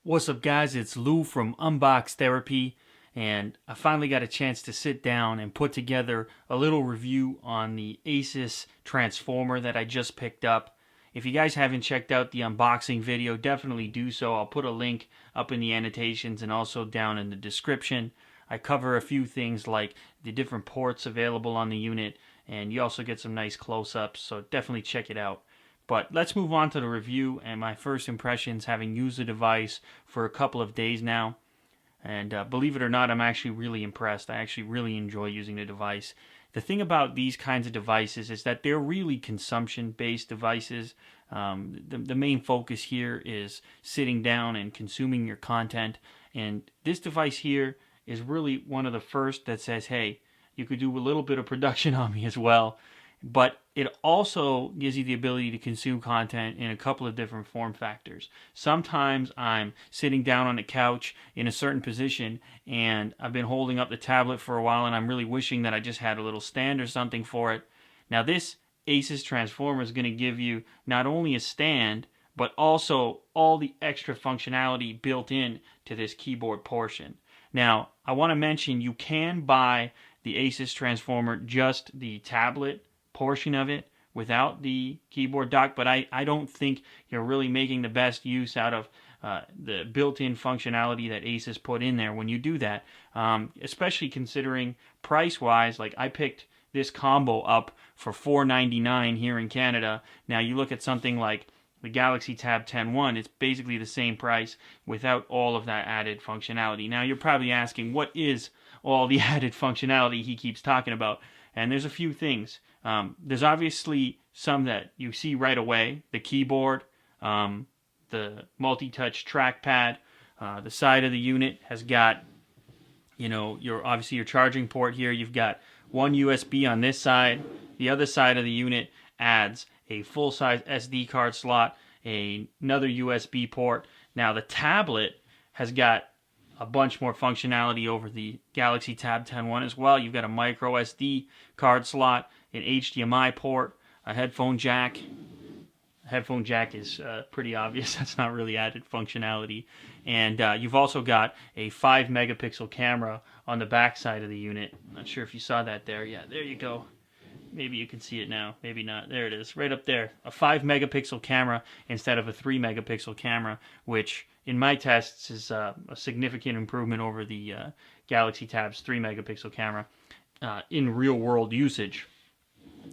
What's up, guys? It's Lou from Unbox Therapy, and I finally got a chance to sit down and put together a little review on the Asus transformer that I just picked up. If you guys haven't checked out the unboxing video, definitely do so. I'll put a link up in the annotations and also down in the description. I cover a few things like the different ports available on the unit, and you also get some nice close-ups, so definitely check it out. But let's move on to the review and my first impressions, having used the device for a couple of days now. And believe it or not, I'm actually really impressed. I actually really enjoy using the device. The thing about these kinds of devices is that they're really consumption-based devices. The main focus here is sitting down and consuming your content. And this device here is really one of the first that says, hey, you could do a little bit of production on me as well. But it also gives you the ability to consume content in a couple of different form factors. Sometimes I'm sitting down on the couch in a certain position and I've been holding up the tablet for a while and I'm really wishing that I just had a little stand or something for it. Now this Asus transformer is going to give you not only a stand but also all the extra functionality built in to this keyboard portion. Now I want to mention you can buy the Asus transformer, just the tablet portion of it without the keyboard dock, but I don't think you're really making the best use out of the built-in functionality that Asus put in there when you do that, especially considering price-wise. Like, I picked this combo up for $4.99 here in Canada. Now you look at something like the Galaxy Tab 10.1, it's basically the same price without all of that added functionality. Now you're probably asking, what is all the added functionality he keeps talking about? And there's a few things. There's obviously some that you see right away. The keyboard, the multi-touch trackpad, the side of the unit has got, your charging port here. You've got one USB on this side. The other side of the unit adds a full-size SD card slot, another USB port. Now the tablet has got a bunch more functionality over the Galaxy Tab 10.1 as well. You've got a micro SD card slot, an HDMI port, a headphone jack. Headphone jack is pretty obvious. That's not really added functionality. And you've also got a 5 megapixel camera on the back side of the unit. Not sure if you saw that there. Yeah, there you go. Maybe you can see it now. Maybe not. There it is, right up there. A 5 megapixel camera instead of a 3 megapixel camera, which in my tests is a significant improvement over the Galaxy Tab's 3 megapixel camera in real world usage.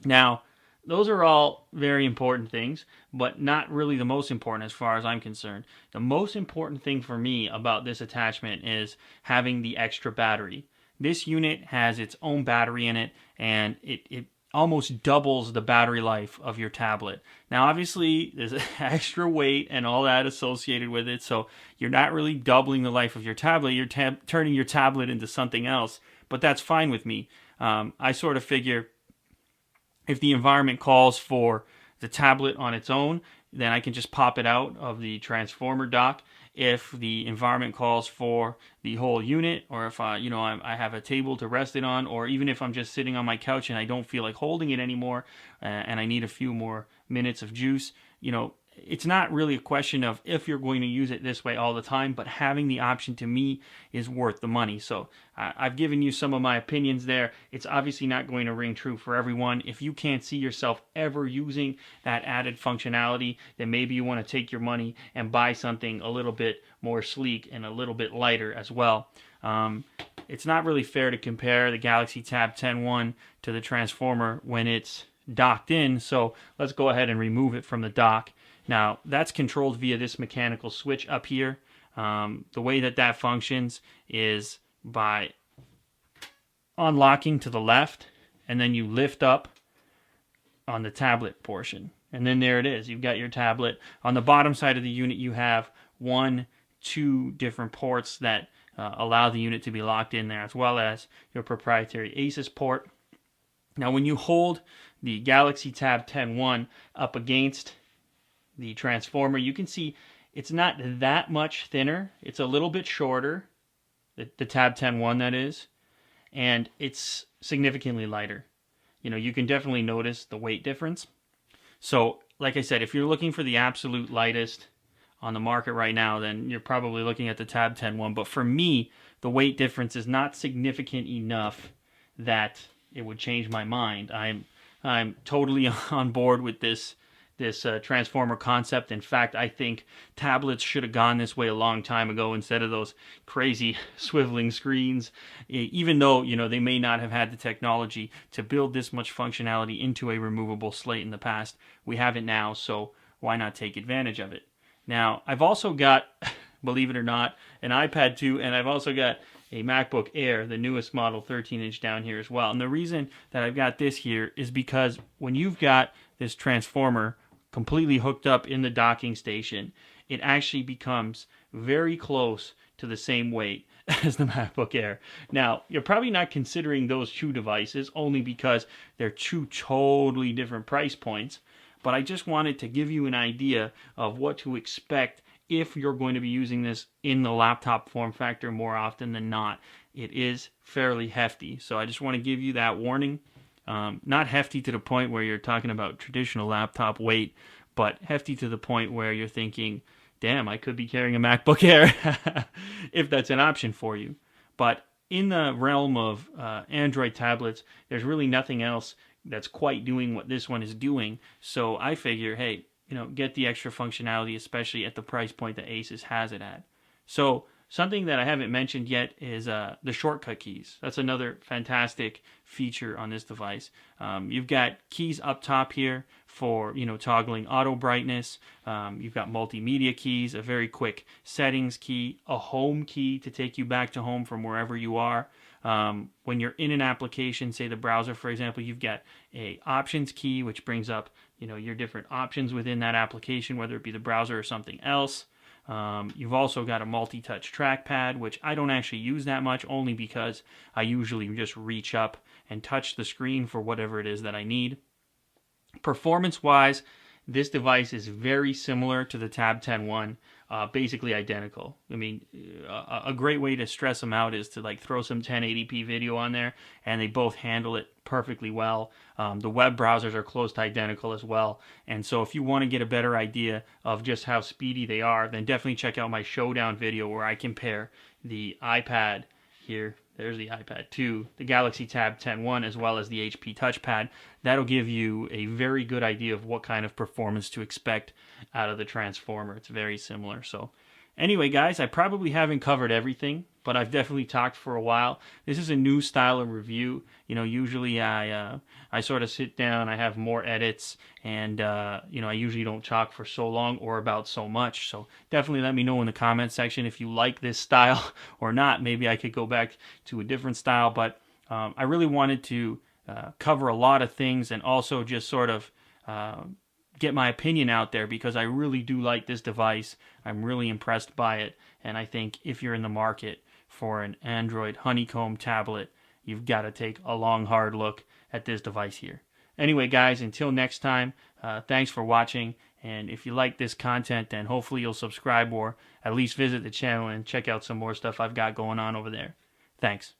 Now, those are all very important things, but not really the most important as far as I'm concerned. The most important thing for me about this attachment is having the extra battery. This unit has its own battery in it, and it almost doubles the battery life of your tablet. Now, obviously, there's extra weight and all that associated with it, so you're not really doubling the life of your tablet. You're turning your tablet into something else, but that's fine with me. I sort of figure if the environment calls for the tablet on its own, then I can just pop it out of the transformer dock. If the environment calls for the whole unit, or if I have a table to rest it on, or even if I'm just sitting on my couch and I don't feel like holding it anymore, and I need a few more minutes of juice, it's not really a question of if you're going to use it this way all the time, but having the option to me is worth the money. So I've given you some of my opinions there. It's obviously not going to ring true for everyone. If you can't see yourself ever using that added functionality, then maybe you want to take your money and buy something a little bit more sleek and a little bit lighter as well. It's not really fair to compare the Galaxy Tab 10.1 to the transformer when it's docked in, so let's go ahead and remove it from the dock. Now, that's controlled via this mechanical switch up here. The way that functions is by unlocking to the left, and then you lift up on the tablet portion. And then there it is. You've got your tablet. On the bottom side of the unit, you have 2 different ports that allow the unit to be locked in there, as well as your proprietary Asus port. Now, when you hold the Galaxy Tab 10.1 up against the transformer, you can see it's not that much thinner. It's a little bit shorter, the Tab 10.1 that is, and it's significantly lighter. You can definitely notice the weight difference. So, like I said, if you're looking for the absolute lightest on the market right now, then you're probably looking at the Tab 10 one. But for me, the weight difference is not significant enough that it would change my mind. I'm totally on board with this transformer concept. In fact, I think tablets should have gone this way a long time ago instead of those crazy swiveling screens. Even though, they may not have had the technology to build this much functionality into a removable slate in the past, we have it now, so why not take advantage of it? Now, I've also got, believe it or not, an iPad 2, and I've also got a MacBook Air, the newest model, 13-inch down here as well. And the reason that I've got this here is because when you've got this transformer completely hooked up in the docking station, it actually becomes very close to the same weight as the MacBook Air. Now, you're probably not considering those two devices only because they're two totally different price points, but I just wanted to give you an idea of what to expect if you're going to be using this in the laptop form factor more often than not. It is fairly hefty, so I just want to give you that warning. Not hefty to the point where you're talking about traditional laptop weight, but hefty to the point where you're thinking, damn, I could be carrying a MacBook Air if that's an option for you. But in the realm of Android tablets, there's really nothing else that's quite doing what this one is doing. So I figure, hey, get the extra functionality, especially at the price point that Asus has it at. So something that I haven't mentioned yet is the shortcut keys. That's another fantastic feature on this device. You've got keys up top here for toggling auto brightness. You've got multimedia keys, a very quick settings key, a home key to take you back to home from wherever you are. When you're in an application, say the browser, for example, you've got a options key, which brings up your different options within that application, whether it be the browser or something else. You've also got a multi-touch trackpad, which I don't actually use that much, only because I usually just reach up and touch the screen for whatever it is that I need. Performance-wise, this device is very similar to the Tab 10 one, basically identical. I mean, a great way to stress them out is to throw some 1080p video on there, and they both handle it perfectly well. The web browsers are close to identical as well, and so if you want to get a better idea of just how speedy they are, then definitely check out my showdown video where I compare the iPad here. There's the iPad 2, the Galaxy Tab 10 one, as well as the HP touchpad. That'll give you a very good idea of what kind of performance to expect out of the transformer. It's very similar. So anyway, guys, I probably haven't covered everything, but I've definitely talked for a while. This is a new style of review. Usually I sort of sit down, I have more edits, and I usually don't talk for so long or about so much. So definitely let me know in the comment section if you like this style or not. Maybe I could go back to a different style, but I really wanted to cover a lot of things and also just sort of get my opinion out there, because I really do like this device. I'm really impressed by it, and I think if you're in the market for an Android honeycomb tablet, you've got to take a long, hard look at this device here. Anyway, guys, until next time, thanks for watching, and if you like this content, then hopefully you'll subscribe or at least visit the channel and check out some more stuff I've got going on over there. Thanks.